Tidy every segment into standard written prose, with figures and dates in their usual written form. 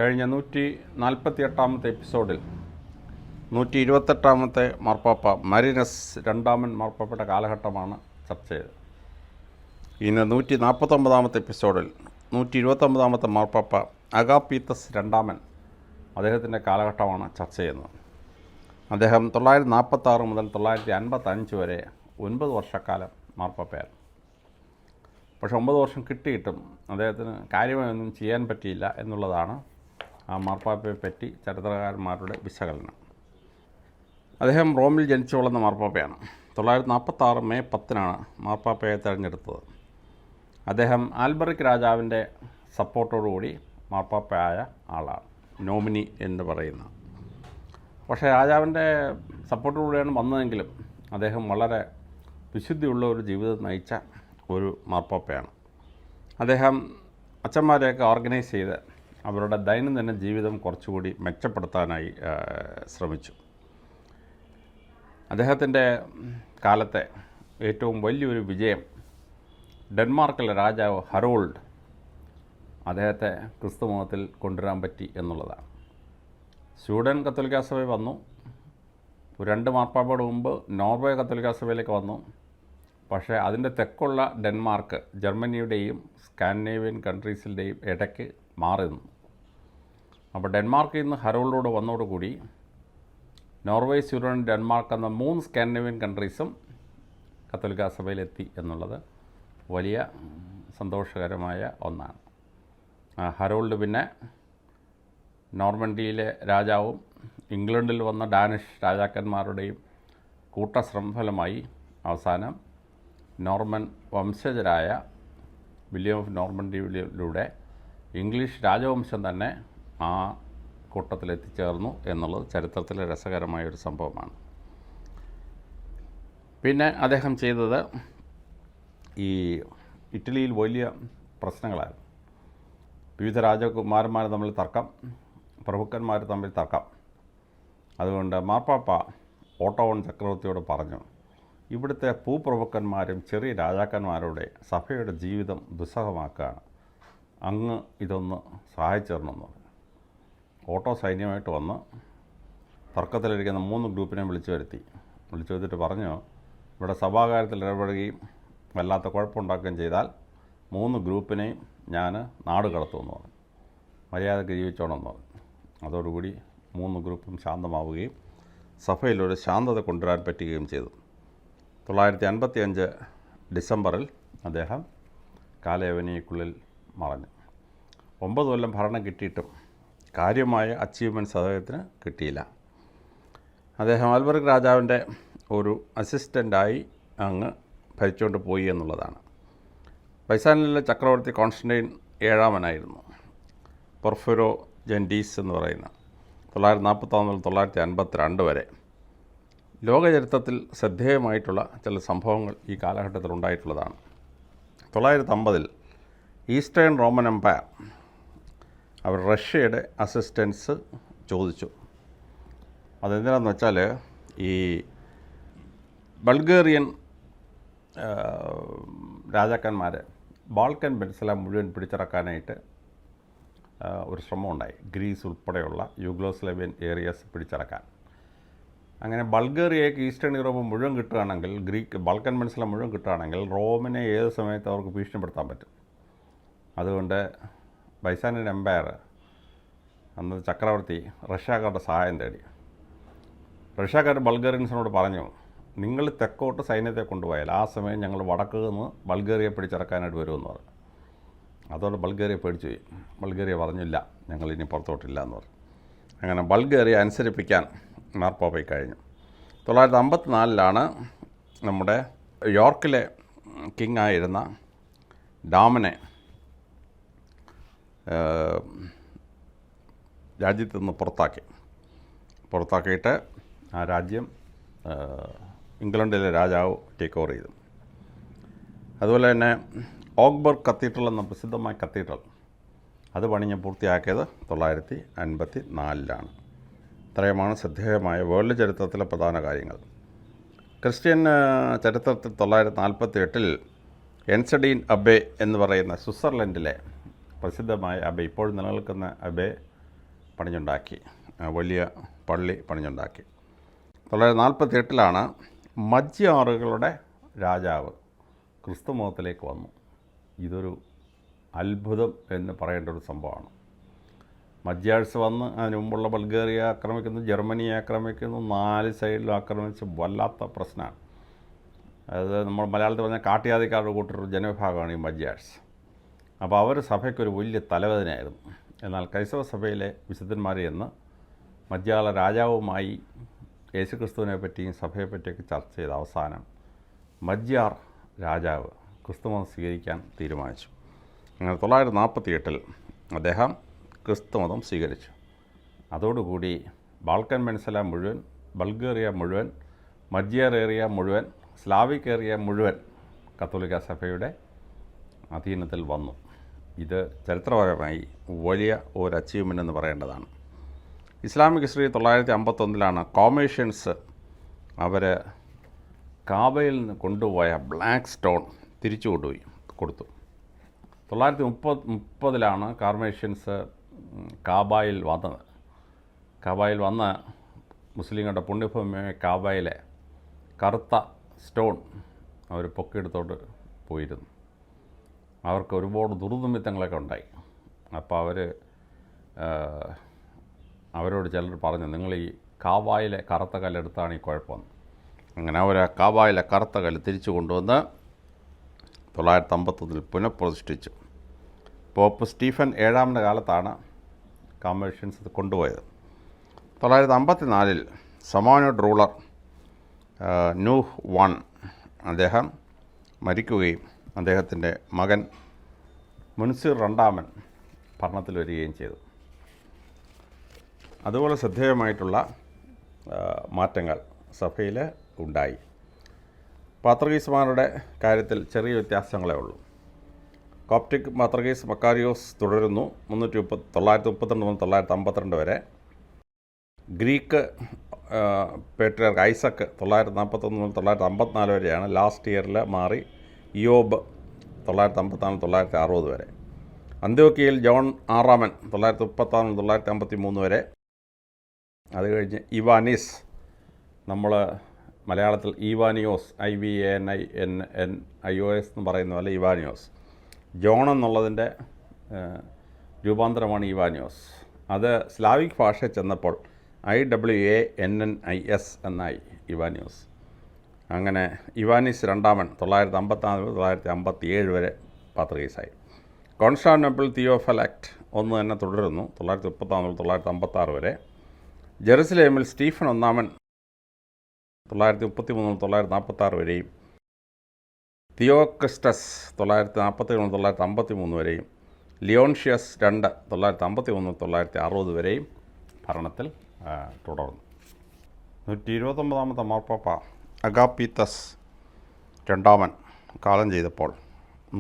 കഴിഞ്ഞ 148-ാമത്തെ എപ്പിസോഡിൽ 128-ാമത്തെ മാർപ്പാപ്പ മരീനസ് രണ്ടാമൻ മാർപ്പാപ്പയുടെ കാലഘട്ടമാണ് ചർച്ച ചെയ്തത്. ഇന്ന് 149-ാമത്തെ എപ്പിസോഡിൽ 129-ാമത്തെ മാർപ്പാപ്പ അഗാപ്പീത്തസ് രണ്ടാമൻ അദ്ദേഹത്തിൻ്റെ കാലഘട്ടമാണ് ചർച്ച ചെയ്യുന്നത്. അദ്ദേഹം 946 മുതൽ 955 വരെ 9 വർഷക്കാലം മാർപ്പാപ്പയായിരുന്നു. പക്ഷെ 9 വർഷം കിട്ടിയിട്ടും അദ്ദേഹത്തിന് കാര്യമായൊന്നും ചെയ്യാൻ പറ്റിയില്ല എന്നുള്ളതാണ് ആ മാർപ്പാപ്പയെ പറ്റി ചരിത്രകാരന്മാരുടെ വിശകലനം. അദ്ദേഹം റോമിൽ ജനിച്ചു വളർന്ന മാർപ്പാപ്പയാണ്. 946 മെയ് 10-നാണ് മാർപ്പാപ്പയെ തിരഞ്ഞെടുത്തത്. അദ്ദേഹം ആൽബറിക് രാജാവിൻ്റെ സപ്പോർട്ടോടുകൂടി മാർപ്പാപ്പയായ ആളാണ്, നോമിനി എന്ന് പറയുന്ന. പക്ഷേ രാജാവിൻ്റെ സപ്പോർട്ടോടുകൂടിയാണ് വന്നതെങ്കിലും അദ്ദേഹം വളരെ വിശുദ്ധിയുള്ള ഒരു ജീവിതം നയിച്ച ഒരു മാർപ്പാപ്പയാണ്. അദ്ദേഹം അച്ഛന്മാരെയൊക്കെ ഓർഗനൈസ് ചെയ്ത് അവരുടെ ദൈനംദിന ജീവിതം കുറച്ചുകൂടി മെച്ചപ്പെടുത്താനായി ശ്രമിച്ചു. അദ്ദേഹത്തിൻ്റെ കാലത്തെ ഏറ്റവും വലിയൊരു വിജയം ഡെൻമാർക്കിലെ രാജാവ് ഹറോൾഡ് അദ്ദേഹത്തെ ക്രിസ്തുമതത്തിൽ കൊണ്ടുവരാൻ പറ്റി എന്നുള്ളതാണ്. സ്വീഡൻ കത്തോലിക്കാ സഭ വന്നു. 2 മാർപ്പാപ്പയുടെ മുമ്പ് നോർവേ കത്തോലിക്കാ സഭയിലേക്ക് വന്നു. പക്ഷേ അതിൻ്റെ തെക്കുള്ള ഡെൻമാർക്ക് ജർമ്മനിയുടെയും സ്കാൻഡിനേവിയൻ കൺട്രീസിൻ്റെയും ഇടയ്ക്ക് മാറി നിന്നു. അപ്പോൾ ഡെൻമാർക്കിൽ നിന്ന് ഹറോൾഡോട് വന്നതോടുകൂടി നോർവേ, സ്വീഡൻ, ഡെൻമാർക്ക് എന്ന 3 സ്കാൻഡിനേവിയൻ കൺട്രീസും കത്തോലിക്കാ സഭയിലെത്തി എന്നുള്ളത് വലിയ സന്തോഷകരമായ ഒന്നാണ്. ഹറോൾഡ് പിന്നെ നോർമണ്ടിയിലെ രാജാവും ഇംഗ്ലണ്ടിൽ വന്ന ഡാനിഷ് രാജാക്കന്മാരുടെയും കൂട്ടശ്രമഫലമായി അവസാനം നോർമൻ വംശജരായ വില്യം ഓഫ് നോർമണ്ടിയിലൂടെ ഇംഗ്ലീഷ് രാജവംശം തന്നെ ആ കൂട്ടത്തിലെത്തിച്ചേർന്നു എന്നുള്ളത് ചരിത്രത്തിലെ രസകരമായൊരു സംഭവമാണ്. പിന്നെ അദ്ദേഹം ചെയ്തത് ഈ ഇറ്റലിയിൽ വലിയ പ്രശ്നങ്ങളായിരുന്നു. വിവിധ രാജകുമാരന്മാർ തമ്മിൽ തർക്കം, പ്രഭുക്കന്മാർ തമ്മിൽ തർക്കം. അതുകൊണ്ട് മാർപ്പാപ്പ ഓട്ടോവൺ ചക്രവർത്തിയോട് പറഞ്ഞു, ഇവിടുത്തെ ഭൂപ്രഭുക്കന്മാരും ചെറിയ രാജാക്കന്മാരുടെ സഭയുടെ ജീവിതം ദുസ്സഹമാക്കുകയാണ്, അങ്ങ് ഇതൊന്ന് സഹായിച്ചു തരണമെന്ന് പറഞ്ഞു. ഓട്ടോ സൈന്യമായിട്ട് വന്ന് തർക്കത്തിലിരിക്കുന്ന 3 ഗ്രൂപ്പിനെ വിളിച്ചു വരുത്തിയിട്ട് പറഞ്ഞു, ഇവിടെ സഭാകാര്യത്തിൽ ഇടപെടുകയും വല്ലാത്ത കുഴപ്പമുണ്ടാക്കുകയും ചെയ്താൽ 3 ഗ്രൂപ്പിനെയും ഞാൻ നാട് കടത്തുമെന്ന് പറഞ്ഞു. മര്യാദയ്ക്ക് ജീവിച്ചോണമെന്ന് പറഞ്ഞു. അതോടുകൂടി 3 ഗ്രൂപ്പും ശാന്തമാവുകയും സഭയിലൊരു ശാന്തത കൊണ്ടുവരാൻ പറ്റുകയും ചെയ്തു. 955 ഡിസംബറിൽ അദ്ദേഹം കാലയവനിക്കുള്ളിൽ മറഞ്ഞു. 9 കൊല്ലം ഭരണം കിട്ടിയിട്ടും കാര്യമായ അച്ചീവ്മെൻറ്റ്സ് അദ്ദേഹത്തിന് കിട്ടിയില്ല. അദ്ദേഹം ആൽബറിക് രാജാവിൻ്റെ ഒരു അസിസ്റ്റൻ്റായി അങ്ങ് ഭരിച്ചുകൊണ്ട് പോയി എന്നുള്ളതാണ്. ബൈസാനിലെ ചക്രവർത്തി കോൺസ്റ്റന്റൈൻ 7-മനായിരുന്നു. പൊർഫിറോ ജെൻഡീസ് എന്ന് പറയുന്ന 941 മുതൽ 952 വരെ. ലോകചരിത്രത്തിൽ ശ്രദ്ധേയമായിട്ടുള്ള ചില സംഭവങ്ങൾ ഈ കാലഘട്ടത്തിൽ ഉണ്ടായിട്ടുള്ളതാണ്. 950 ഈസ്റ്റേൺ റോമൻ എംപയർ അവർ റഷ്യയുടെ അസിസ്റ്റൻസ് ചോദിച്ചു. അതെന്തിനാണെന്ന് വെച്ചാൽ ഈ ബൾഗേറിയൻ രാജാക്കന്മാർ ബാൾക്കൻ പെനിൻസുല മുഴുവൻ പിടിച്ചടക്കാനായിട്ട് ഒരു ശ്രമം ഉണ്ടായി. ഗ്രീസ് ഉൾപ്പെടെയുള്ള യൂഗ്ലോസ്ലേവിയൻ ഏരിയസ് പിടിച്ചടക്കാൻ. അങ്ങനെ ബൾഗേറിയയ്ക്ക് ഈസ്റ്റേൺ യൂറോപ്പ് മുഴുവൻ കിട്ടുകയാണെങ്കിൽ, ബാൾക്കൻ പെനിൻസുല മുഴുവൻ കിട്ടുകയാണെങ്കിൽ റോമിനെ ഏത് സമയത്ത് അവർക്ക് ഭീഷണിപ്പെടുത്താൻ പറ്റും. അതുകൊണ്ട് ബൈസാനിയൻ എംപയർ അന്ന് ചക്രവർത്തി റഷ്യക്കാരുടെ സഹായം തേടി. റഷ്യക്കാർ ബൾഗേറിയൻസിനോട് പറഞ്ഞു, നിങ്ങൾ തെക്കോട്ട് സൈന്യത്തെ കൊണ്ടുപോയാൽ ആ സമയം ഞങ്ങൾ വടക്ക് നിന്ന് ബൾഗേറിയ പിടിച്ചടക്കാനായിട്ട് വരുമെന്ന് പറഞ്ഞു. അതോടെ ബൾഗേറിയ പേടിച്ചു പോയി. ബൾഗേറിയ പറഞ്ഞില്ല, ഞങ്ങളിനി പുറത്തോട്ടില്ല എന്ന് പറഞ്ഞു. അങ്ങനെ ബൾഗേറിയ അനുസരിപ്പിക്കാൻ മാർപ്പാപ്പയ്ക്ക് കഴിഞ്ഞു. 954 നമ്മുടെ യോർക്കിലെ കിങ് ആയിരുന്ന ഡാമനെ രാജ്യത്തു നിന്ന് പുറത്താക്കിയിട്ട് ആ രാജ്യം ഇംഗ്ലണ്ടിലെ രാജാവ് ടേക്ക് ഓവർ ചെയ്തു. അതുപോലെ തന്നെ ഓഗ്ബർഗ് കത്തീഡ്രൽ എന്ന പ്രസിദ്ധമായ കത്തീഡ്രൽ അത് പണിഞ്ഞ് പൂർത്തിയാക്കിയത് 954. ഇത്രയുമാണ് ശ്രദ്ധേയമായ വേൾഡ് ചരിത്രത്തിലെ പ്രധാന കാര്യങ്ങൾ. ക്രിസ്ത്യൻ ചരിത്രത്തിൽ 948 എൻസഡീൻ അബേ എന്ന് പറയുന്ന സ്വിറ്റ്സർലൻഡിലെ പ്രസിദ്ധമായ അബേ, ഇപ്പോൾ നിലനിൽക്കുന്ന അബേ പണിഞ്ഞുണ്ടാക്കി, വലിയ പള്ളി പണിഞ്ഞുണ്ടാക്കി. 948 മജ്യാറുകളുടെ രാജാവ് ക്രിസ്തു മതത്തിലേക്ക് വന്നു. ഇതൊരു അത്ഭുതം എന്ന് പറയേണ്ട ഒരു സംഭവമാണ്. മജ്യാഴ്സ് വന്ന് അതിന് മുമ്പുള്ള ബൾഗേറിയ ആക്രമിക്കുന്നു, ജർമ്മനിയെ ആക്രമിക്കുന്നു, 4 സൈഡിലും ആക്രമിച്ച് വല്ലാത്ത പ്രശ്നമാണ്. അത് നമ്മൾ മലയാളത്തിൽ പറഞ്ഞാൽ കാട്ടിയാദിക്കാരുടെ കൂട്ടൊരു ജനവിഭാഗമാണ് ഈ മജ്യാഴ്സ്. അപ്പോൾ അവർ സഭയ്ക്കൊരു വലിയ തലവേദനയായിരുന്നു. എന്നാൽ ക്രൈസ്തവ സഭയിലെ വിശുദ്ധന്മാർ എന്ന് മജ്യാള രാജാവുമായി യേശുക്രിസ്തുവിനെ പറ്റിയും സഭയെ പറ്റിയൊക്കെ ചർച്ച ചെയ്ത അവസാനം മജ്യാർ രാജാവ് ക്രിസ്തുമതം സ്വീകരിക്കാൻ തീരുമാനിച്ചു. അങ്ങനെ 948 അദ്ദേഹം ക്രിസ്തുമതം സ്വീകരിച്ചു. അതോടുകൂടി ബാൾക്കൻ പെനിൻസുല മുഴുവൻ, ബൾഗേറിയ മുഴുവൻ, മജ്യാർ ഏരിയ മുഴുവൻ, സ്ലാവിക് ഏരിയ മുഴുവൻ കത്തോലിക്ക സഭയുടെ അധീനത്തിൽ വന്നു. ഇത് ചരിത്രപരമായി വലിയ ഒരു അച്ചീവ്മെൻ്റ് എന്ന് പറയേണ്ടതാണ്. ഇസ്ലാമിക് ഹിസ്റ്ററി 951 കോമേഷ്യൻസ് അവർ കാബയിൽ നിന്ന് കൊണ്ടുപോയ ബ്ലാക്ക് സ്റ്റോൺ തിരിച്ചു കൊണ്ടുപോയി കൊടുത്തു. 930 കാർമേഷ്യൻസ് കാബയിൽ വന്നത്. കാബയിൽ വന്ന് മുസ്ലിങ്ങളുടെ പുണ്യഭൂമിയായ കാബയിലെ കറുത്ത സ്റ്റോൺ അവർ പൊക്കിയെടുത്തോട്ട് പോയിരുന്നു. അവർക്ക് ഒരുപാട് ദുർനിമിത്തങ്ങളൊക്കെ ഉണ്ടായി. അപ്പോൾ അവരോട് ചിലർ പറഞ്ഞു, നിങ്ങൾ ഈ കാബയിലെ കറുത്ത കല്ലെടുത്താണ് ഈ കുഴപ്പമെന്ന്. അങ്ങനെ അവർ ആ കാബയിലെ കറുത്ത കല്ല് തിരിച്ചു കൊണ്ടുവന്ന് 951 പുനഃപ്രതിഷ്ഠിച്ചു. പോപ്പ് സ്റ്റീഫൻ 7 കാലത്താണ് കമ്മീഷൻസ് കൊണ്ടുപോയത്. 954 സമാനോഡ് റൂളർ നൂഹ് 1 അദ്ദേഹം മരിക്കുകയും അദ്ദേഹത്തിൻ്റെ മകൻ മുൻസിർ 2 ഭരണത്തിൽ വരികയും ചെയ്തു. അതുപോലെ ശ്രദ്ധേയമായിട്ടുള്ള മാറ്റങ്ങൾ സഭയിൽ ഉണ്ടായി. പാത്രീസ്മാരുടെ കാര്യത്തിൽ ചെറിയ വ്യത്യാസങ്ങളേ ഉള്ളൂ. കോപ്റ്റിക് പാത്രീസ് മക്കാരിയോസ് തുടരുന്നു 932 മുതൽ 952 വരെ. ഗ്രീക്ക് പേട്രിയാർക്ക് ഐസക്ക് 941 മുതൽ 954 വരെയാണ്. ലാസ്റ്റ് ഇയറിൽ മാറി. ഇയോബ് 954 960 വരെ. അന്ത്യോക്യയിൽ ജോൺ 6 936 മുതൽ 953 വരെ. അത് കഴിഞ്ഞ് ഇവാനിസ്, നമ്മൾ മലയാളത്തിൽ ഈവാനിയോസ് IVANINIOS എന്ന് പറയുന്ന പോലെ ഇവാനിയോസ്. ജോൺ എന്നുള്ളതിൻ്റെ രൂപാന്തരമാണ് ഇവാനിയോസ്. അത് സ്ലാവിക് ഭാഷയിൽ ചെന്നപ്പോൾ IWANNIS എന്നായി ഇവാനിയോസ്. അങ്ങനെ ഇവാനിസ് 2 954 957 വരെ പാത്രീസായി. കോൺസ്റ്റാന്റിനോപ്പിൾ തിയോഫിലാക്ട് 1 തന്നെ തുടരുന്നു 934 956 വരെ. ജെറുസലേമിൽ സ്റ്റീഫൻ 1 933 946 വരെയും. തിയോക്രിസ്റ്റസ് 947 953 വരെയും. ലിയോൺഷ്യസ് 2 953 960 വരെയും ഭരണത്തിൽ തുടർന്നു. 129 മാർപ്പാപ്പ അഗാപ്പീത്തസ് 2 കാലം ചെയ്തപ്പോൾ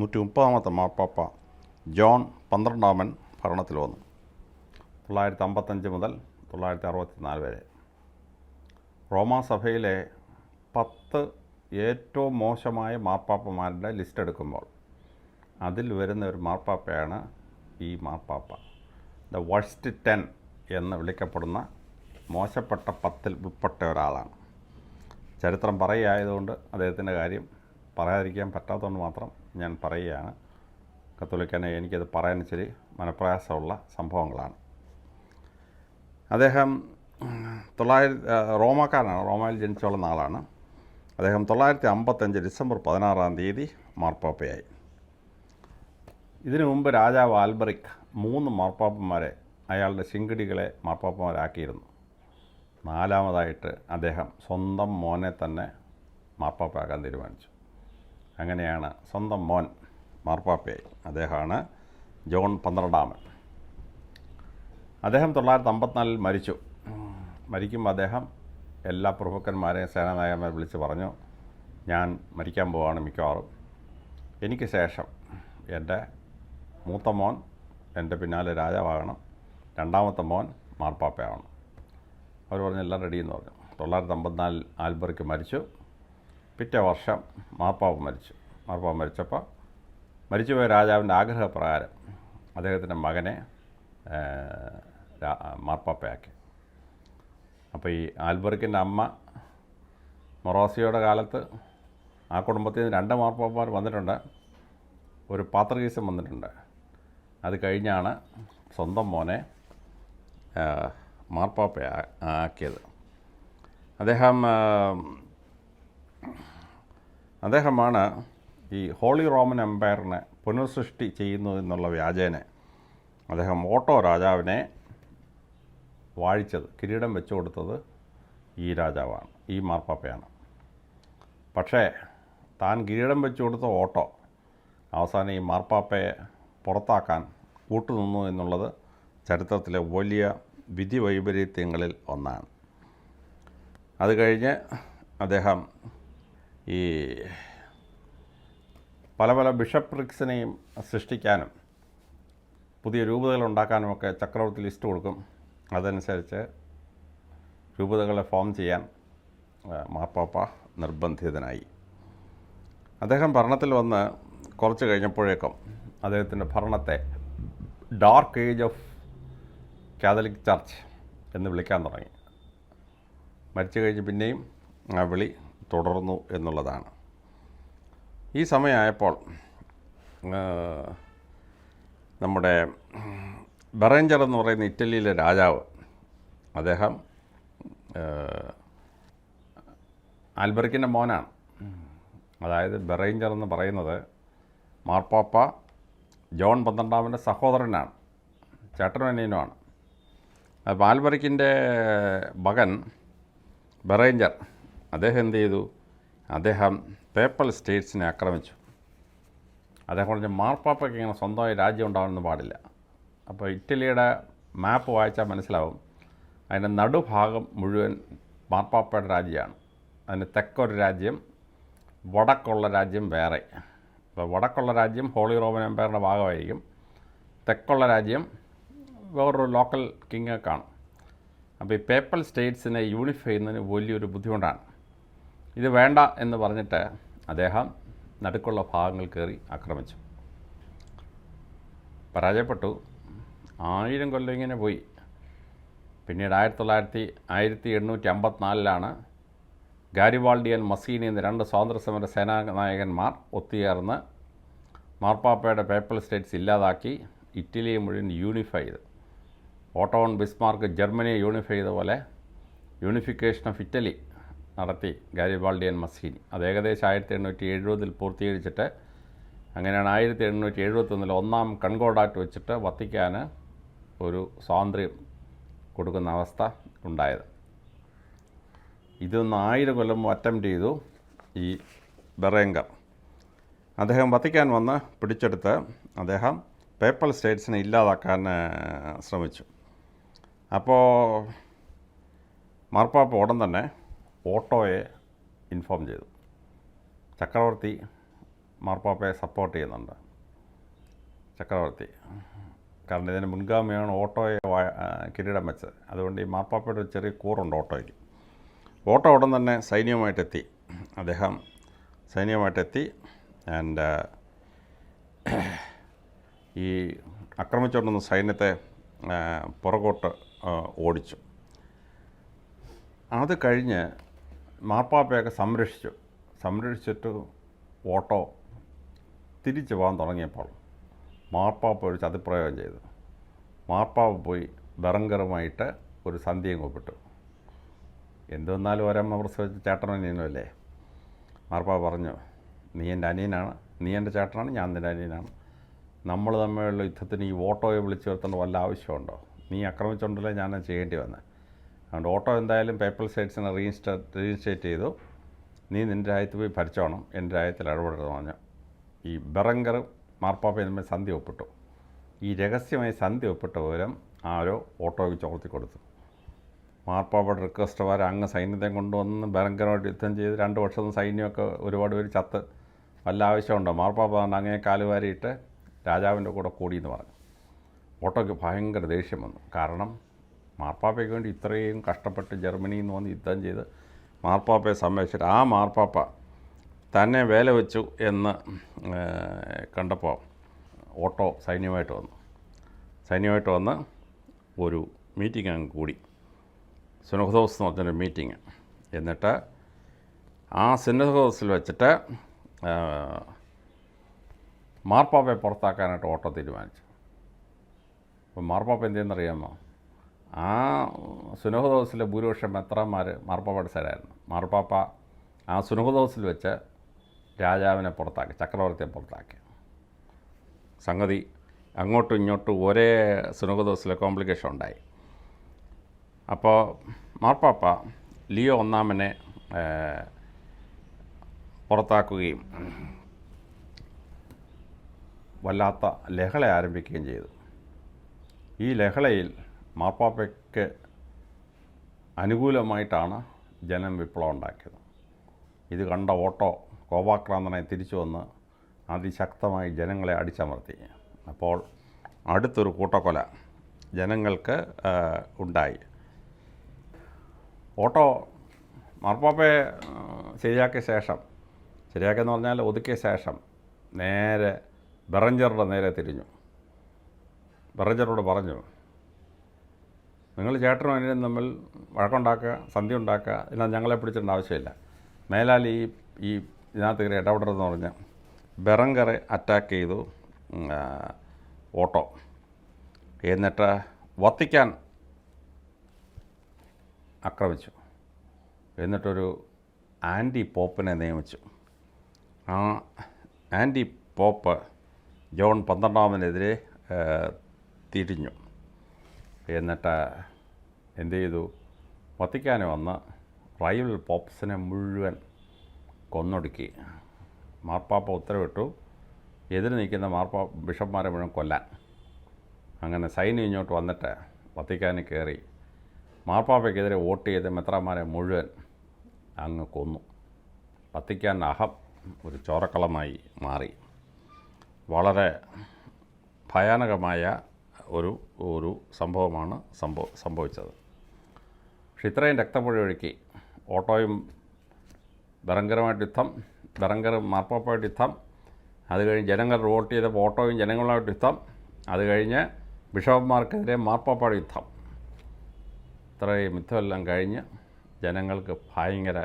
130 മാർപ്പാപ്പ ജോൺ 12 ഭരണത്തിൽ വന്നു. 955 മുതൽ 964 വരെ. റോമാസഭയിലെ 10 ഏറ്റവും മോശമായ മാർപ്പാപ്പമാരുടെ ലിസ്റ്റ് എടുക്കുമ്പോൾ അതിൽ വരുന്ന ഒരു മാർപ്പാപ്പയാണ് ഈ മാർപ്പാപ്പ. ദ വർസ്റ്റ് 10 എന്ന് വിളിക്കപ്പെടുന്ന മോശപ്പെട്ട 10 ഉൾപ്പെട്ട ഒരാളാണ്. ചരിത്രം പറയുകയായതുകൊണ്ട് അദ്ദേഹത്തിൻ്റെ കാര്യം പറയാതിരിക്കാൻ പറ്റാത്തതുകൊണ്ട് മാത്രം ഞാൻ പറയുകയാണ്. കത്തോലിക്കനെ എനിക്കത് പറയാൻ ഇച്ചിരി മനപ്രയാസമുള്ള സംഭവങ്ങളാണ്. അദ്ദേഹം റോമാക്കാരനാണ്. റോമയിൽ ജനിച്ചു വളർന്ന ആളാണ്. അദ്ദേഹം 955 ഡിസംബർ 16 മാർപ്പാപ്പയായി. ഇതിനു മുമ്പ് രാജാവ് ആൽബറിക് 3 മാർപ്പാപ്പന്മാരെ അയാളുടെ ശിങ്കിടികളെ മാർപ്പാപ്പന്മാരാക്കിയിരുന്നു. 4മതായിട്ട് അദ്ദേഹം സ്വന്തം മോനെ തന്നെ മാർപ്പാപ്പയാക്കാൻ തീരുമാനിച്ചു. അങ്ങനെയാണ് സ്വന്തം മോൻ മാർപ്പാപ്പയായി. അദ്ദേഹമാണ് ജോൺ 12. അദ്ദേഹം 954 മരിച്ചു. മരിക്കുമ്പോൾ അദ്ദേഹം എല്ലാ പ്രഭുക്കന്മാരെയും സേനാനായകന്മാരെ വിളിച്ച് പറഞ്ഞു, ഞാൻ മരിക്കാൻ പോവാണ് മിക്കവാറും. എനിക്ക് ശേഷം എൻ്റെ മൂത്ത മോൻ എൻ്റെ പിന്നാലെ രാജാവാകണം, 2മത്തെ മോൻ മാർപ്പാപ്പയാവണം. അവർ പറഞ്ഞു എല്ലാം റെഡിയെന്ന് പറഞ്ഞു. 954 ആൽബറിക്ക് മരിച്ചു. പിറ്റേ വർഷം മാർപ്പാപ്പ മരിച്ചു. മാർപ്പാപ്പ മരിച്ചപ്പോൾ മരിച്ചുപോയ രാജാവിൻ്റെ ആഗ്രഹപ്രകാരം അദ്ദേഹത്തിൻ്റെ മകനെ മാർപ്പാപ്പയാക്കി. അപ്പോൾ ഈ ആൽബർക്കിൻ്റെ അമ്മ മൊറോസിയോയുടെ കാലത്ത് ആ കുടുംബത്തിൽ നിന്ന് 2 മാർപ്പാപ്പമാർ വന്നിട്ടുണ്ട്, ഒരു പാത്രീസം വന്നിട്ടുണ്ട്. അത് കഴിഞ്ഞാണ് സ്വന്തം മോനെ മാർപ്പാപ്പ ആക്കിയത്. അദ്ദേഹമാണ് ഈ ഹോളി റോമൻ എംപയറിനെ പുനഃസൃഷ്ടി ചെയ്യുന്നു എന്നുള്ള വ്യാജേന അദ്ദേഹം ഓട്ടോ രാജാവിനെ വാഴിച്ചത്, കിരീടം വെച്ചു കൊടുത്തത് ഈ രാജാവാണ്, ഈ മാർപ്പാപ്പയാണ്. പക്ഷേ താൻ കിരീടം വെച്ചു കൊടുത്ത ഓട്ടോ അവസാനം ഈ മാർപ്പാപ്പയെ പുറത്താക്കാൻ കൂട്ടുനിന്നു എന്നുള്ളത് ചരിത്രത്തിലെ വലിയ വിധി വൈപരീത്യങ്ങളിൽ ഒന്നാണ്. അത് കഴിഞ്ഞ് അദ്ദേഹം ഈ പല പല ബിഷപ്രിക്സിനെയും സൃഷ്ടിക്കാനും പുതിയ രൂപതകൾ ഉണ്ടാക്കാനുമൊക്കെ ചക്രവർത്തി ലിസ്റ്റ് കൊടുക്കും. അതനുസരിച്ച് രൂപതകളെ ഫോം ചെയ്യാൻ മാർപ്പാപ്പ നിർബന്ധിതനായി. അദ്ദേഹം ഭരണത്തിൽ വന്ന് കുറച്ച് കഴിഞ്ഞപ്പോഴേക്കും അദ്ദേഹത്തിൻ്റെ ഭരണത്തെ dark age of Catholic church എന്ന് വിളിക്കാൻ തുടങ്ങി. മരിച്ചു കഴിഞ്ഞ് പിന്നെയും ആ വിളി തുടർന്നു എന്നുള്ളതാണ്. ഈ സമയമായപ്പോൾ നമ്മുടെ ബെറേഞ്ചർ എന്ന് പറയുന്ന ഇറ്റലിയിലെ രാജാവ്, അദ്ദേഹം ആൽബർക്കിൻ്റെ മോനാണ്. അതായത് ബെറേഞ്ചർ എന്ന് പറയുന്നത് മാർപ്പാപ്പ ജോൺ 12 സഹോദരനാണ്, ചേട്ടനും അനിയനുമാണ്. അപ്പോൾ ആൽബർക്കിൻ്റെ മകൻ ബെറേഞ്ചർ അദ്ദേഹം എന്ത് ചെയ്തു? അദ്ദേഹം പേപ്പൽ സ്റ്റേറ്റ്സിനെ ആക്രമിച്ചു. അദ്ദേഹം പറഞ്ഞ മാർപ്പാപ്പയ്ക്ക് ഇങ്ങനെ സ്വന്തമായി രാജ്യം ഉണ്ടാവാനൊന്നും പാടില്ല. അപ്പോൾ ഇറ്റലിയുടെ മാപ്പ് വായിച്ചാൽ മനസ്സിലാവും, അതിൻ്റെ നടുഭാഗം മുഴുവൻ മാർപ്പാപ്പയുടെ രാജ്യമാണ്. അതിന് തെക്കൊരു രാജ്യം, വടക്കുള്ള രാജ്യം വേറെ. അപ്പോൾ വടക്കുള്ള രാജ്യം ഹോളി റോമൻ എംപയറിൻ്റെ ഭാഗമായിരിക്കും, തെക്കുള്ള രാജ്യം വേറൊരു ലോക്കൽ കിങ് കാണും. അപ്പോൾ ഈ പേപ്പൽ സ്റ്റേറ്റ്സിനെ യൂണിഫൈ ചെയ്യുന്നതിന് വലിയൊരു ബുദ്ധിമുട്ടാണ്. ഇത് വേണ്ട എന്ന് പറഞ്ഞിട്ട് അദ്ദേഹം നടുക്കുള്ള ഭാഗങ്ങൾ കയറി ആക്രമിച്ചു, പരാജയപ്പെട്ടു. 1000 കൊല്ലം ഇങ്ങനെ പോയി. പിന്നീട് 1854 ഗാരിബാൾഡിയൻ മസീനി എന്ന 2 സ്വാതന്ത്ര്യസമര സേനാനായകന്മാർ ഒത്തുചേർന്ന് മാർപ്പാപ്പയുടെ പേപ്പൽ സ്റ്റേറ്റ്സ് ഇല്ലാതാക്കി ഇറ്റലിയെ മുഴുവൻ യൂണിഫൈ ചെയ്തു. ഓട്ടോൺ ബിസ്മാർക്ക് ജർമ്മനിയെ യൂണിഫൈ ചെയ്ത പോലെ യൂണിഫിക്കേഷൻ ഓഫ് ഇറ്റലി നടത്തി ഗാരിബാൾഡിയൻ മസീനി. അത് ഏകദേശം 1870 പൂർത്തീകരിച്ചിട്ട് അങ്ങനെയാണ് 1871 1-ാം കൺകോർഡാറ്റ് വെച്ചിട്ട് വത്തിക്കാന് ഒരു സ്വാതന്ത്ര്യം കൊടുക്കുന്ന അവസ്ഥ ഉണ്ടായത്. ഇതൊന്ന് 1000 കൊല്ലം അറ്റംപ്റ്റ് ചെയ്തു ഈ ബെറേങ്കർ. അദ്ദേഹം വത്തിക്കാൻ വന്ന് പിടിച്ചെടുത്ത് അദ്ദേഹം പേപ്പൽ സ്റ്റേറ്റ്സിനെ ഇല്ലാതാക്കാൻ ശ്രമിച്ചു. അപ്പോൾ മാർപ്പാപ്പ ഉടൻ തന്നെ ഓട്ടോയെ ഇൻഫോം ചെയ്തു. ചക്രവർത്തി മാർപ്പാപ്പയെ സപ്പോർട്ട് ചെയ്യുന്നുണ്ട്, ചക്രവർത്തി. കാരണം ഇതിന് മുൻഗാമിയാണ് ഓട്ടോയെ കിരീടം വെച്ചത്. അതുകൊണ്ട് ഈ മാർപ്പാപ്പയുടെ ഒരു ചെറിയ കൂറുണ്ട് ഓട്ടോയ്ക്ക്. ഓട്ടോ ഉടൻ തന്നെ സൈന്യവുമായിട്ടെത്തി. അദ്ദേഹം സൈന്യവുമായിട്ടെത്തി ആൻഡ് ഈ ആക്രമിച്ചുകൊണ്ടുവന്ന സൈന്യത്തെ പുറകോട്ട് ഓടിച്ചു. അത് കഴിഞ്ഞ് മാർപ്പാപ്പയൊക്കെ സംരക്ഷിച്ചിട്ട് ഓട്ടോ തിരിച്ചു പോകാൻ തുടങ്ങിയപ്പോൾ മാർപ്പാപ്പ ഒരു ചതിപ്രയോഗം ചെയ്തു. മാർപ്പാപ്പ പോയി ബെറങ്കറുമായിട്ട് ഒരു സന്ധിയും ഒപ്പിട്ടു. എന്തെന്നാലും ഒരമ്മ പ്രസവിച്ച ചേട്ടനും അനിയനും അല്ലേ. മാർപ്പാപ്പ പറഞ്ഞു, നീ എൻ്റെ അനിയനാണ്, നീ എൻ്റെ ചേട്ടനാണ്, ഞാൻ നിൻ്റെ അനിയനാണ്. നമ്മൾ തമ്മിലുള്ള യുദ്ധത്തിന് ഈ ഓട്ടോയെ വിളിച്ചു വരുത്തേണ്ട വല്ല ആവശ്യമുണ്ടോ? നീ ആക്രമിച്ചുകൊണ്ടല്ലേ ഞാൻ ചെയ്യേണ്ടി വന്നത്. അതുകൊണ്ട് ഓട്ടോ എന്തായാലും പേപ്പൽ സ്റ്റേറ്റ്സിനെ റീഇൻസ്റ്റേറ്റ് ചെയ്തു. നീ നിൻ്റെ രാജ്യത്ത് പോയി ഭരിച്ചോണം, എൻ്റെ രാജ്യത്തിൽ ഇടപെടരുതെന്ന് പറഞ്ഞു. ഈ ബെറങ്കർ മാർപ്പാപ്പയെ തമ്മിൽ സന്ധി ഒപ്പിട്ടു. ഈ രഹസ്യമായി സന്ധി ഒപ്പിട്ട വിവരം ആരോ ഓട്ടോയ്ക്ക് ചോർത്തി കൊടുത്തു. മാർപ്പാപ്പയുടെ റിക്വസ്റ്റ് വരെ അങ്ങ് സൈന്യത്തെ കൊണ്ടുവന്ന് ബെറങ്കറുമായിട്ട് യുദ്ധം ചെയ്ത് 2 വർഷം സൈന്യമൊക്കെ ഒരുപാട് പേര് ചത്ത്. വല്ല ആവശ്യമുണ്ടോ? മാർപ്പാപ്പ അങ്ങനെ കാലുവാരിയിട്ട് രാജാവിൻ്റെ കൂടെ കൂടിയെന്ന് പറഞ്ഞു. ഓട്ടോയ്ക്ക് ഭയങ്കര ദേഷ്യം വന്നു. കാരണം മാർപ്പാപ്പയ്ക്ക് വേണ്ടി ഇത്രയും കഷ്ടപ്പെട്ട് ജർമ്മനിയിൽ നിന്ന് വന്ന് യുദ്ധം ചെയ്ത് മാർപ്പാപ്പയെ സംരക്ഷിച്ചിട്ട് ആ മാർപ്പാപ്പ തന്നെ വേല വെച്ചു എന്ന് കണ്ടപ്പോൾ ഓട്ടോ സൈന്യമായിട്ട് വന്ന് ഒരു മീറ്റിംഗ് അങ്ങ് കൂടി. സുനഹദോസ് എന്ന് പറഞ്ഞൊരു മീറ്റിംഗ്. എന്നിട്ട് ആ സുനഹദോസിൽ വെച്ചിട്ട് മാർപ്പാപ്പയെ പുറത്താക്കാനായിട്ട് ഓട്ടോ തീരുമാനിച്ചു. അപ്പോൾ മാർപ്പാപ്പ എന്തെന്നറിയാമോ? ആ സുനഹദോസിലെ ഭൂരിപക്ഷം മെത്രാന്മാർ മാർപ്പാപ്പയുടെ സൈഡായിരുന്നു. മാർപ്പാപ്പ ആ സുനഹദോസിൽ വെച്ച് രാജാവിനെ പുറത്താക്കി, ചക്രവർത്തിയെ പുറത്താക്കി. സംഗതി അങ്ങോട്ടും ഇങ്ങോട്ടും ഒരേ സുനഹദോസിലെ കോംപ്ലിക്കേഷൻ ഉണ്ടായി. അപ്പോൾ മാർപ്പാപ്പ ലിയോ ഒന്നാമനെ പുറത്താക്കുകയും വല്ലാത്ത ലഹള ആരംഭിക്കുകയും ചെയ്തു. ഈ ലഹളയിൽ മാർപ്പാപ്പയ്ക്ക് അനുകൂലമായിട്ടാണ് ജനം വിപ്ലവം ഉണ്ടാക്കിയത്. ഇത് കണ്ട ഓട്ടോ കോപാക്രാന്തനായി തിരിച്ചു വന്ന് അതിശക്തമായി ജനങ്ങളെ അടിച്ചമർത്തി. അപ്പോൾ അടുത്തൊരു കൂട്ടക്കൊല ജനങ്ങൾക്ക് ഉണ്ടായി. ഓട്ടോ മാർപ്പാപ്പയെ ശരിയാക്കിയെന്ന് പറഞ്ഞാൽ ഒതുക്കിയ ശേഷം നേരെ ബെറഞ്ചറുടെ നേരെ തിരിഞ്ഞു. ബെറഞ്ചറോട് പറഞ്ഞു, നിങ്ങൾ ചേട്ടനും അതിനും തമ്മിൽ വഴക്കുണ്ടാക്കുക, സന്ധി ഉണ്ടാക്കുക, ഇതിനകത്ത് ഞങ്ങളെ പിടിച്ചിട്ടുണ്ട് ആവശ്യമില്ല. മേലാൽ ഈ ഇതിനകത്ത് കയറി ഇടപെടരുതെന്ന് പറഞ്ഞ് ബെറങ്കറെ അറ്റാക്ക് ചെയ്തു ഓട്ടോ. എന്നിട്ട് വത്തിക്കാൻ ആക്രമിച്ചു. എന്നിട്ടൊരു ആൻറ്റി പോപ്പിനെ നിയമിച്ചു. ആ ആൻറ്റി പോപ്പ് ജോൺ 12-നെതിരെ തിരിഞ്ഞു. എന്നിട്ട് എന്ത് ചെയ്തു? വത്തിക്കാന് വന്ന് റൈവൽ പോപ്സിനെ മുഴുവൻ കൊന്നൊടുക്കി. മാർപ്പാപ്പ ഉത്തരവിട്ടു എതിര് നിൽക്കുന്ന ബിഷപ്പ്മാരെ മുഴുവൻ കൊല്ലാൻ. അങ്ങനെ സൈന്യം ഇങ്ങോട്ട് വന്നിട്ട് വത്തിക്കാനിൽ കയറി മാർപ്പാപ്പയ്ക്കെതിരെ വോട്ട് ചെയ്ത് മെത്രാന്മാരെ മുഴുവൻ അങ്ങ് കൊന്നു. വത്തിക്കാൻ അഹം ഒരു ചോരക്കളമായി മാറി. വളരെ ഭയാനകമായ ഒരു സംഭവമാണ് സംഭവിച്ചത്. പക്ഷെ ഇത്രയും രക്തപ്പുഴ ഒഴുക്കി ഓട്ടോയും ബെറങ്കറുമായിട്ട് യുദ്ധം, ബെറങ്കറും മാർപ്പാപ്പയായിട്ട് യുദ്ധം, അത് കഴിഞ്ഞ് ജനങ്ങൾ വോട്ട് ചെയ്തപ്പോൾ ഓട്ടോയും ജനങ്ങളുമായിട്ട് യുദ്ധം, അത് കഴിഞ്ഞ് ബിഷപ്പ്മാർക്കെതിരെ മാർപ്പാപ്പയുടെ യുദ്ധം. ഇത്രയും യുദ്ധമെല്ലാം കഴിഞ്ഞ് ജനങ്ങൾക്ക് ഭയങ്കര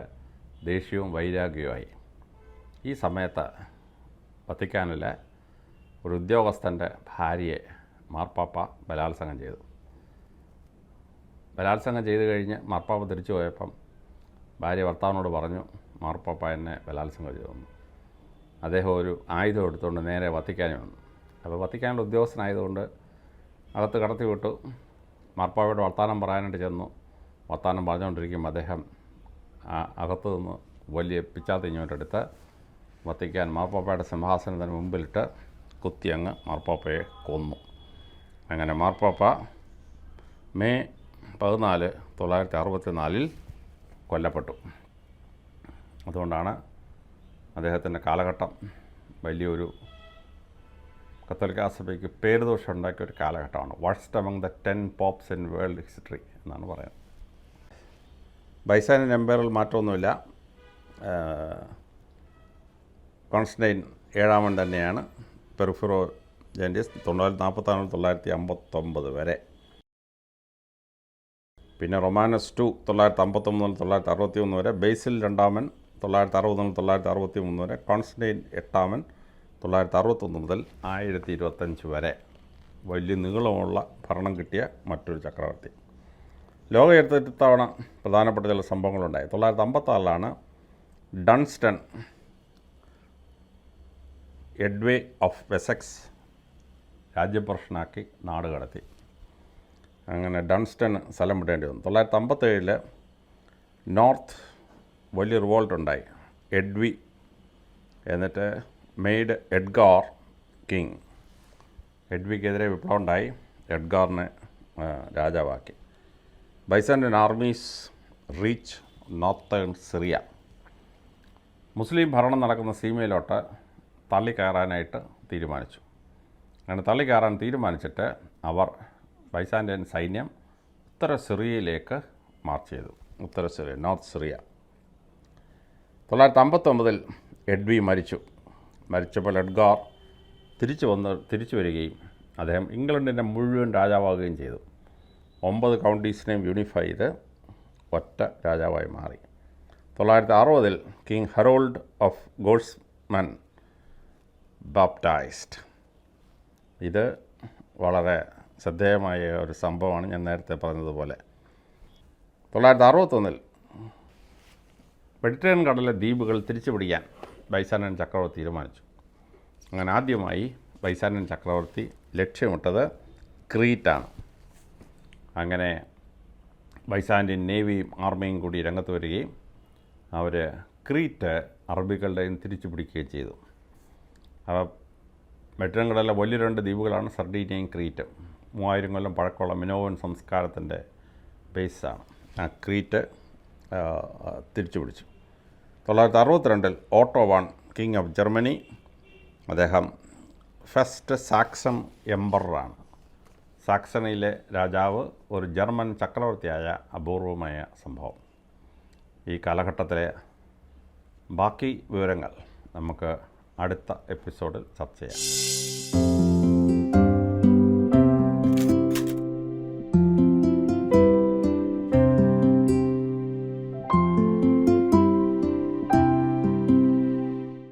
ദേഷ്യവും വൈരാഗ്യവുമായി. ഈ സമയത്ത് വത്തിക്കാനിലെ ഒരു ഉദ്യോഗസ്ഥൻ്റെ ഭാര്യയെ മാർപ്പാപ്പ ബലാത്സംഗം ചെയ്തു. ബലാത്സംഗം ചെയ്ത് കഴിഞ്ഞ് മാർപ്പാപ്പ തിരിച്ചു പോയപ്പം ഭാര്യ ഭർത്താവിനോട് പറഞ്ഞു, മാർപ്പാപ്പ എന്നെ ബലാത്സംഗം ചെയ്തു. അദ്ദേഹം ഒരു ആയുധം എടുത്തുകൊണ്ട് നേരെ വത്തിക്കാനിൽ വന്നു. അപ്പോൾ വത്തിക്കാനിലെ ഉദ്യോഗസ്ഥനായതുകൊണ്ട് അകത്ത് കടത്തി വിട്ടു. മാർപ്പാപ്പയോട് വർത്തമാനം പറയാനായിട്ട് ചെന്നു. വർത്തമാനം പറഞ്ഞുകൊണ്ടിരിക്കുമ്പോൾ അദ്ദേഹം അകത്തു നിന്ന് വലിയ പിച്ചാത്തിഞ്ഞോട്ടെടുത്ത് വത്തിക്കാൻ മാർപ്പാപ്പയുടെ സിംഹാസനത്തിന് മുമ്പിലിട്ട് കുത്തി അങ്ങ് മാർപ്പാപ്പയെ കൊന്നു. അങ്ങനെ മാർപ്പാപ്പ മെയ് 14, 1964 കൊല്ലപ്പെട്ടു. അതുകൊണ്ടാണ് അദ്ദേഹത്തിൻ്റെ കാലഘട്ടം വലിയൊരു കത്തോലിക്കാ സഭയ്ക്ക് പേരുദോഷം ഉണ്ടാക്കിയ ഒരു കാലഘട്ടമാണ്. Worst among the 10 pops in world history എന്നാണ് പറയുന്നത്. ബൈസാനിയൻ എംപയറിൽ മാറ്റമൊന്നുമില്ല. കോൺസ്റ്റന്റൈൻ 7-ാമൻ തന്നെയാണ്. പെർഫിറോ ജെൻറ്റിസ് 946-959 വരെ. പിന്നെ റൊമാനസ് 2 959-961 വരെ. ബേസിൽ 2-ാമൻ 960-963 വരെ. കോൺസ്റ്റന്റൈൻ 8-ാമൻ 961 മുതൽ 1025 വരെ. വലിയ നീളമുള്ള ഭരണം കിട്ടിയ മറ്റൊരു ചക്രവർത്തി. ലോക ചരിത്രത്തിൽ തവണ പ്രധാനപ്പെട്ട ചില സംഭവങ്ങളുണ്ടായി. 956 ഡൺസ്റ്റൺ എഡ്വേ ഓഫ് വെസെക്സ് രാജ്യപ്രശ്നാക്കി നാട് കടത്തി. അങ്ങനെ ഡൺസ്റ്റൺ സ്ഥലം വിടേണ്ടി വന്നു. 957 നോർത്ത് വലിയ റിവോൾട്ട് ഉണ്ടായി. എഡ്വി എന്നിട്ട് മെയ്ഡ് എഡ്ഗാർ കിങ്. എഡ്വിക്കെതിരെ വിപ്ലവം ഉണ്ടായി. എഡ്ഗാറിനെ രാജാവാക്കി. Byzantine armies reach northern Syria. മുസ്ലിം ഭരണം നടക്കുന്ന സീമയിലോട്ട് തള്ളിക്കയറാനായിട്ട് തീരുമാനിച്ചു. അങ്ങനെ തള്ളിക്കയറാൻ തീരുമാനിച്ചിട്ട് അവർ ബൈസാന്റൈൻ സൈന്യം ഉത്തര സിറിയയിലേക്ക് മാർച്ച് ചെയ്തു. ഉത്തര സിറിയ, നോർത്ത് സിറിയ. 959 എഡ്വി മരിച്ചപ്പോൾ എഡ്ഗാർ തിരിച്ചു വരികയും അദ്ദേഹം ഇംഗ്ലണ്ടിൻ്റെ മുഴുവൻ രാജാവാകുകയും ചെയ്തു. 9 കൗണ്ടീസിനെയും യൂണിഫൈ ചെയ്ത് ഒറ്റ രാജാവായി മാറി. 960 കിങ് ഹെറോൾഡ് ഓഫ് ഗോൾസ്മൻ ബാപ്റ്റൈസ്ഡ്. ഇത് വളരെ ശ്രദ്ധേയമായ ഒരു സംഭവമാണ്. ഞാൻ നേരത്തെ പറഞ്ഞതുപോലെ 961 മെഡിറ്ററേനിയൻ കടലിലെ ദ്വീപുകൾ തിരിച്ചു പിടിക്കാൻ ബൈസാന്റൈൻ ചക്രവർത്തി തീരുമാനിച്ചു. അങ്ങനെ ആദ്യമായി ബൈസാന്റൈൻ ചക്രവർത്തി ലക്ഷ്യമിട്ടത് ക്രീറ്റാണ്. അങ്ങനെ ബൈസാന്റൈൻ നേവിയും ആർമിയും കൂടി രംഗത്ത് വരികയും അവർ ക്രീറ്റ് അറബികളുടെ തിരിച്ചു പിടിക്കുകയും ചെയ്തു. അപ്പോൾ മെഡിറ്ററേനിയൻ കടലിലെ വലിയ 2 ദ്വീപുകളാണ് സർഡീനിയയും ക്രീറ്റും. 3000 കൊല്ലം പഴക്കമുള്ള മിനോവൻ സംസ്കാരത്തിൻ്റെ ബേസാണ്. ആ ക്രീറ്റ് തിരിച്ചു പിടിച്ചു. 962 auto warn king of Germany, അദ്ദേഹം ഫസ്റ്റ് സാക്സൺ എംപററാണ്. സാക്സണിയിലെ രാജാവ് ഒരു ജർമ്മൻ ചക്രവർത്തിയായ അപൂർവമായ സംഭവം. ഈ കാലഘട്ടത്തിലെ ബാക്കി വിവരങ്ങൾ നമുക്ക് അടുത്ത എപ്പിസോഡിൽ ചർച്ച ചെയ്യാം.